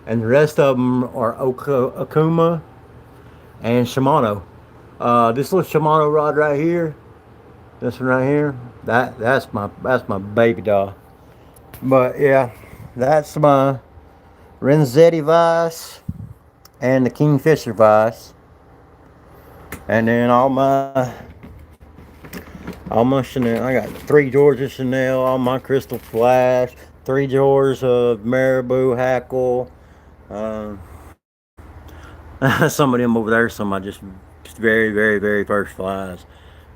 And the rest of them are Okuma and Shimano. This little Shimano rod right here, this one right here, that's my baby doll. But yeah, that's my Renzetti vise and the Kingfisher vise. And then all my Chanel. I got 3 drawers of Chanel, all my Crystal Flash, 3 drawers of Marabou Hackle. Some of them over there, some I just very, very, very first flies.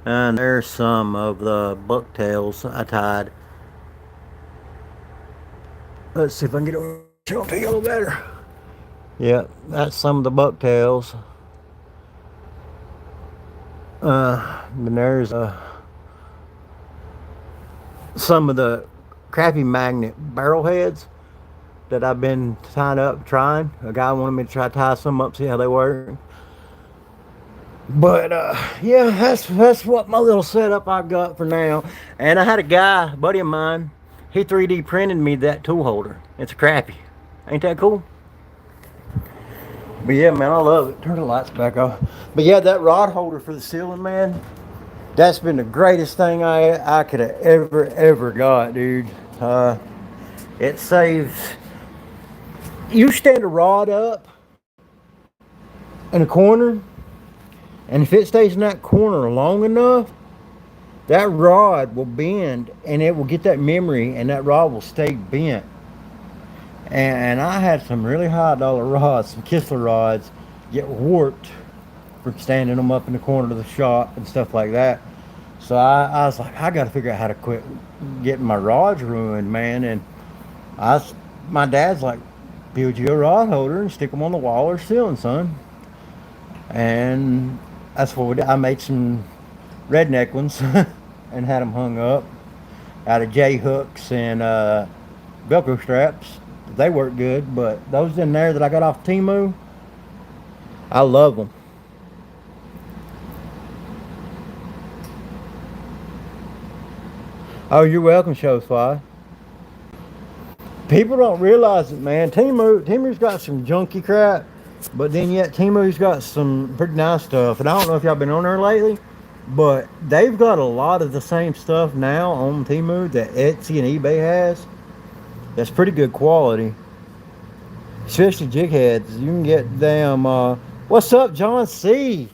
And there's some of the bucktails I tied. Let's see if I can get it show to you a little better. Yep, that's some of the bucktails. And there's some of the crappy magnet barrel heads that I've been tying up trying. A guy wanted me to try to tie some up, see how they work. But yeah, that's what my little setup I got for now. And I had a guy, a buddy of mine, he 3D printed me that tool holder. It's a crappy. Ain't that cool? But yeah, man, I love it. Turn the lights back off. But yeah, that rod holder for the ceiling, man, that's been the greatest thing I could have ever got, dude. It saves. You stand a rod up in a corner, and if it stays in that corner long enough, that rod will bend, and it will get that memory, and that rod will stay bent. And I had some really high dollar rods, some Kistler rods, get warped from standing them up in the corner of the shop and stuff like that. So I was like, I got to figure out how to quit getting my rods ruined, man. And my dad's like, build you a rod holder and stick them on the wall or ceiling, son. And that's what we did. I made some redneck ones and had them hung up out of J hooks and Velcro straps. They work good, but those in there that I got off Temu, I love them. Oh, you're welcome, Showfly. People don't realize it, man. Temu's got some junky crap, but then yet Temu's got some pretty nice stuff. And I don't know if y'all been on there lately, but they've got a lot of the same stuff now on Temu that Etsy and eBay has. That's pretty good quality. Especially jig heads. You can get them. What's up, John C?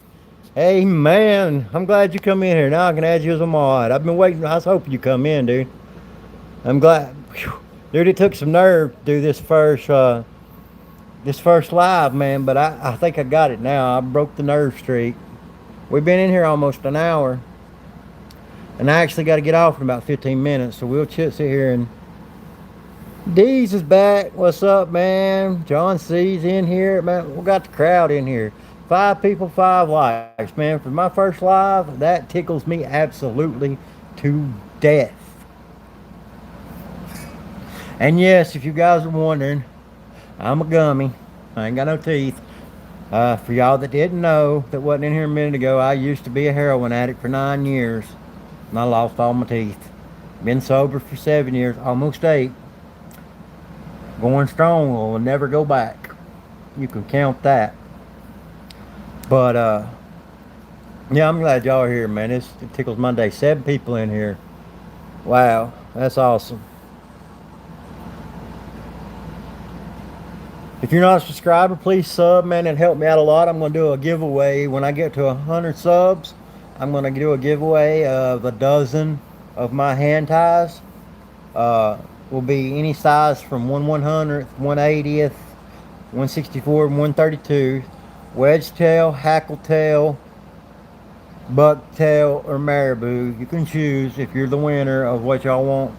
Hey, man. I'm glad you come in here. Now I can add you as a mod. I've been waiting. I was hoping you come in, dude. I'm glad. Whew. Dude, it took some nerve to do this first live, man, but I think I got it now. I broke the nerve streak. We've been in here almost an hour, and I actually got to get off in about 15 minutes, so we'll sit here and... Deez is back. What's up, man? John C's in here. Man, we got the crowd in here. 5 people, 5 likes, man. For my first live, that tickles me absolutely to death. And yes, if you guys are wondering, I'm a gummy. I ain't got no teeth. For y'all that didn't know, that wasn't in here a minute ago, I used to be a heroin addict for 9 years. And I lost all my teeth. Been sober for 7 years, almost 8. Going strong, will never go back. You can count that. But, yeah, I'm glad y'all are here, man. It tickles my day. 7 people in here. Wow, that's awesome. If you're not a subscriber, please sub, man. It helped me out a lot. I'm going to do a giveaway. When I get to 100 subs, I'm going to do a giveaway of a dozen of my hand ties. Will be any size from 1/100th, 1/80th, 1/64, 1/32, wedge tail, hackle tail, buck tail, or marabou. You can choose if you're the winner of what y'all want.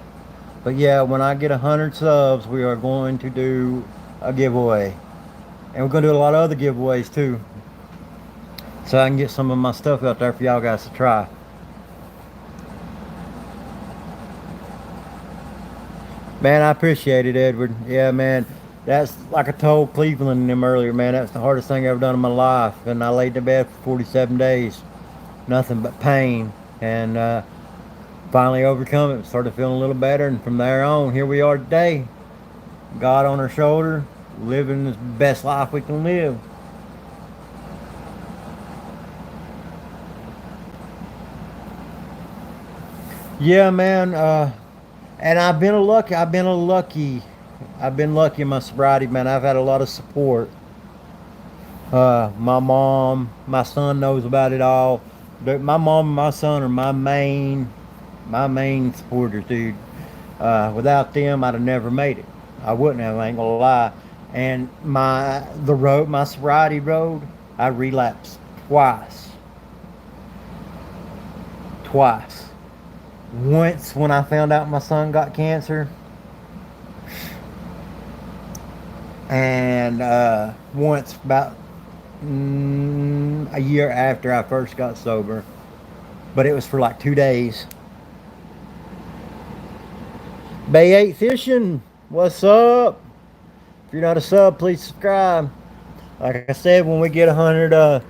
But yeah, when I get 100 subs, we are going to do a giveaway. And we're going to do a lot of other giveaways too, so I can get some of my stuff out there for y'all guys to try. Man, I appreciate it, Edward. Yeah, man. That's like I told Cleveland and them earlier, man. That's the hardest thing I've ever done in my life. And I laid in bed for 47 days. Nothing but pain. And finally overcome it. Started feeling a little better. And from there on, here we are today. God on our shoulder. Living the best life we can live. Yeah, man. And I've been lucky in my sobriety, man. I've had a lot of support. My mom, my son knows about it all. My mom and my son are my main supporters, dude. Without them, I'd have never made it. I wouldn't have. I ain't gonna lie. And my sobriety road, I relapsed twice. Twice. Once when I found out my son got cancer, and once about a year after I first got sober, but it was for like 2 days. Bay 8 Fishing, what's up? If you're not a sub, please subscribe. Like I said, when we get 100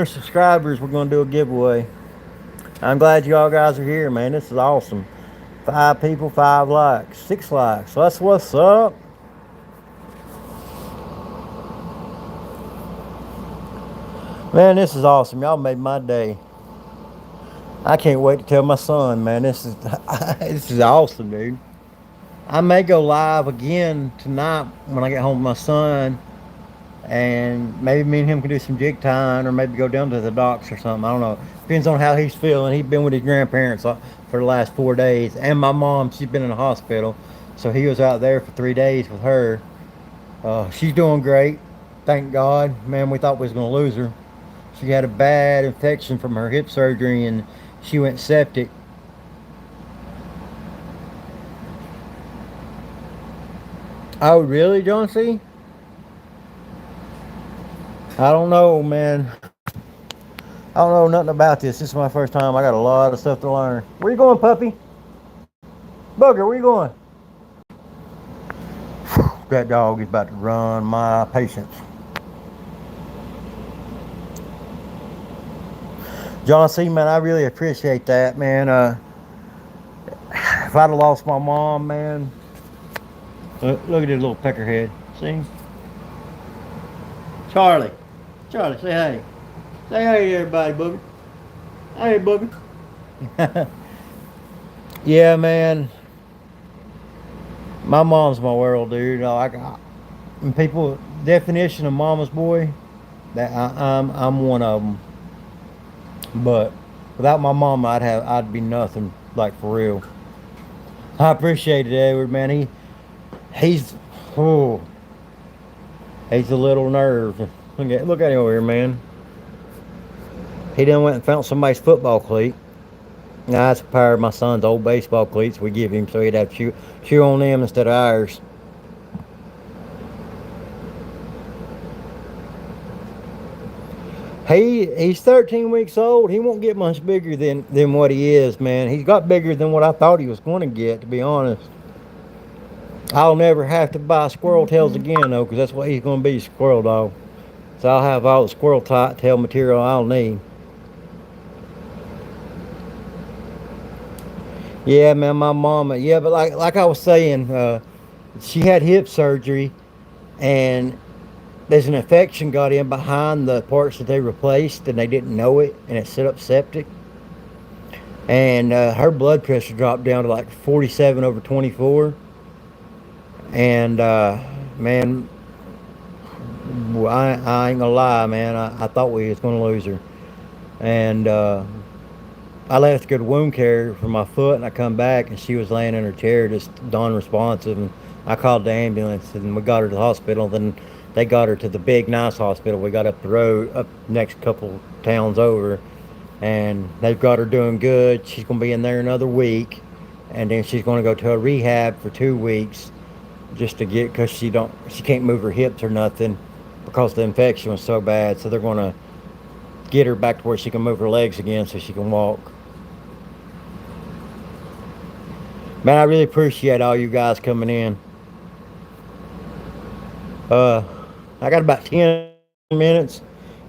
subscribers, we're gonna do a giveaway. I'm glad you all guys are here, man. This is awesome. 5 people, 5 likes, 6 likes. So that's what's up. Man, this is awesome. Y'all made my day. I can't wait to tell my son, man. This is this is awesome, dude. I may go live again tonight when I get home with my son, and maybe me and him can do some jig tying, or maybe go down to the docks or something. I don't know. Depends on how he's feeling. He's been with his grandparents for the last 4 days, and my mom, she's been in the hospital, so he was out there for 3 days with her. She's doing great, thank God. Man, we thought we was gonna lose her. She had a bad infection from her hip surgery, and she went septic. Oh, really, John C? I don't know, man. I don't know nothing about this. This is my first time. I got a lot of stuff to learn. Where you going, puppy? Bugger, where you going? That dog is about to run my patience. John C, man, I really appreciate that, man. If I'd have lost my mom, man. Look at this little peckerhead. See? Charlie. Charlie, say hey. Say hey to everybody, Boogie. Hey, Boogie. Yeah, man. My mom's my world, dude. And people definition of mama's boy. I'm one of them. But without my mom, I'd be nothing. Like for real. I appreciate it, Edward. Man, he's oh he's a little nerve. Look at him over here, man. He done went and found somebody's football cleat. Now that's a pair of my son's old baseball cleats we give him so he'd have to chew on them instead of ours. He's 13 weeks old. He won't get much bigger than what he is, man. He's got bigger than what I thought he was going to get, to be honest. I'll never have to buy squirrel tails again, though, because that's what he's going to be, squirrel dog. So I'll have all the squirrel tail material I'll need. Yeah, man, my mama. Yeah, but like I was saying, she had hip surgery, and there's an infection got in behind the parts that they replaced, and they didn't know it, and it set up septic. And her blood pressure dropped down to like 47 over 24. And man, I ain't gonna lie, man. I thought we was gonna lose her. And I left to go to wound care for my foot, and I come back, and she was laying in her chair, just non-responsive. And I called the ambulance, and we got her to the hospital. Then they got her to the big, nice hospital. We got up the road, up next couple towns over, and they've got her doing good. She's gonna be in there another week, and then she's gonna go to a rehab for 2 weeks, just to get, because she can't move her hips or nothing because the infection was so bad. So they're gonna get her back to where she can move her legs again so she can walk. Man, I really appreciate all you guys coming in. Uh, I got about 10 minutes,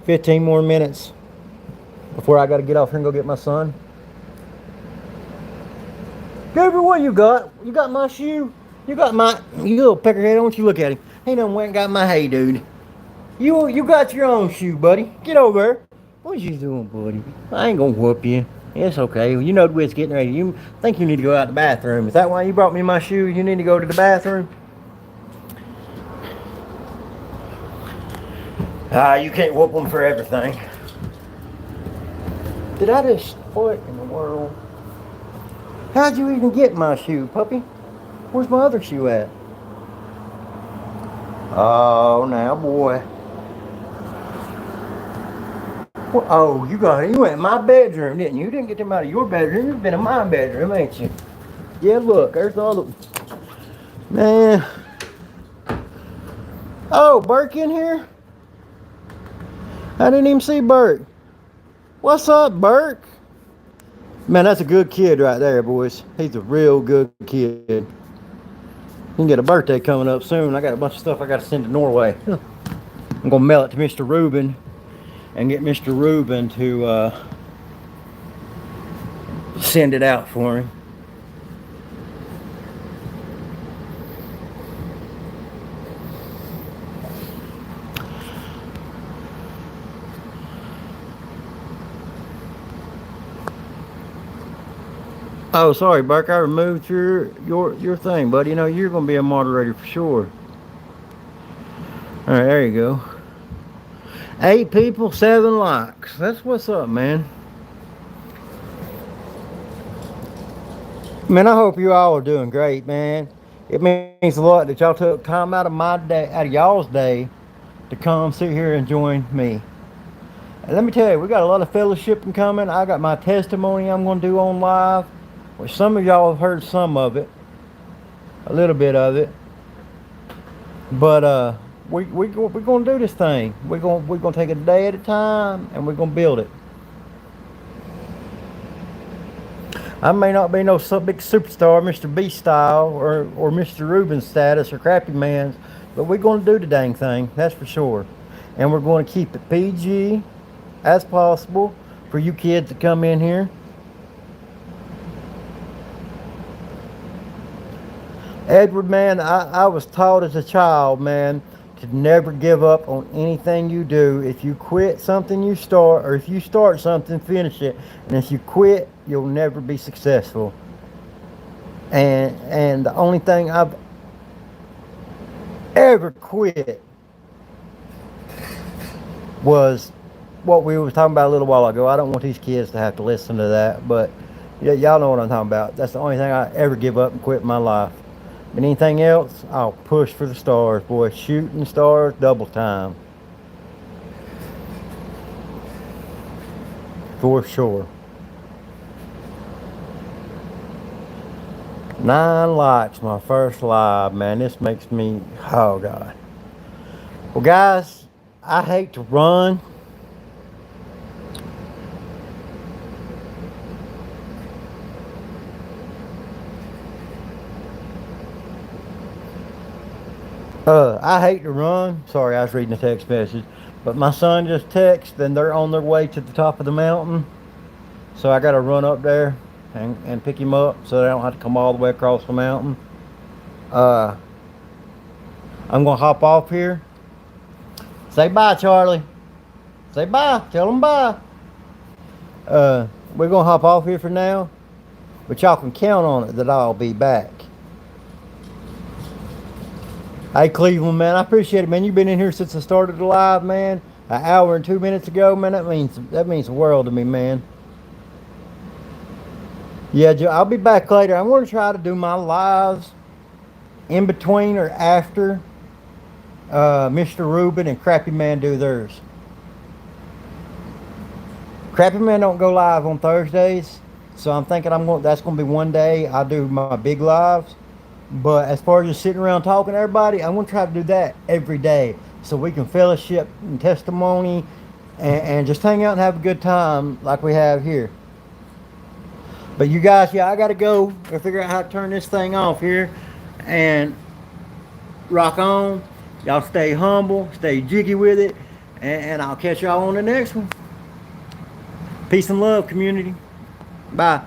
15 more minutes before I got to get off here and go get my son. Goober, what you got? You got my shoe? You little peckerhead, don't you look at him. He done went and got my hay, dude. You got your own shoe, buddy. Get over there. What you doing, buddy? I ain't gonna whoop you. It's okay. You know it's getting ready. You think you need to go out to the bathroom. Is that why you brought me my shoes? You need to go to the bathroom? You can't whoop them for everything. Did I just... What in the world? How'd you even get my shoe, puppy? Where's my other shoe at? Oh, now, boy. Oh, you went in my bedroom, didn't you? You didn't get them out of your bedroom. You've been in my bedroom, ain't you? Yeah, look, there's the other... Man. Oh, Burke in here? I didn't even see Burke. What's up, Burke? Man, that's a good kid right there, boys. He's a real good kid. You can get a birthday coming up soon. I got a bunch of stuff I got to send to Norway. I'm going to mail it to Mr. Rubin and get Mr. Rubin to send it out for him. Oh, sorry, Burke. I removed your thing, buddy. You know, you're going to be a moderator for sure. All right, there you go. 8 people, 7 likes. That's what's up, man. Man, I hope you all are doing great, man. It means a lot that y'all took time out of my day, out of y'all's day, to come sit here and join me. And let me tell you, we got a lot of fellowshipping coming. I got my testimony I'm going to do on live, which some of y'all have heard some of it, a little bit of it. But we're going to do this thing. We're going to take a day at a time, and we're going to build it. I may not be no big superstar, Mr. B style, or Mr. Rubin status, or Crappy Man's, but we're going to do the dang thing, that's for sure. And we're going to keep it PG as possible for you kids to come in here. Edward, man, I was taught as a child, man, to never give up on anything you do. If you quit something you start, or if you start something, finish it. And if you quit, you'll never be successful. And the only thing ever quit was what we were talking about a little while ago. I don't want these kids to have to listen to that, but yeah, y'all know what I'm talking about. That's the only thing I ever give up and quit in my life. But anything else, I'll push for the stars, boy. Shooting stars, double time. For sure. 9 likes, my first live, man. This makes me, oh God. Well, guys, I hate to run. I hate to run. Sorry, I was reading a text message. But my son just texted and they're on their way to the top of the mountain. So I got to run up there and pick him up so they don't have to come all the way across the mountain. Uh, I'm going to hop off here. Say bye, Charlie. Say bye. Tell them bye. We're going to hop off here for now. But y'all can count on it that I'll be back. Hey, Cleveland, man, I appreciate it, man. You've been in here since I started the live, man. An hour and 2 minutes ago, man. That means the world to me, man. Yeah, Joe, I'll be back later. I'm going to try to do my lives in between or after Mr. Rubin and Crappy Man do theirs. Crappy Man don't go live on Thursdays, so I'm thinking that's going to be one day I do my big lives. But as far as just sitting around talking to everybody, I'm going to try to do that every day so we can fellowship and testimony and just hang out and have a good time like we have here. But you guys, yeah, I got to go and figure out how to turn this thing off here and rock on. Y'all stay humble, stay jiggy with it, and I'll catch y'all on the next one. Peace and love, community. Bye.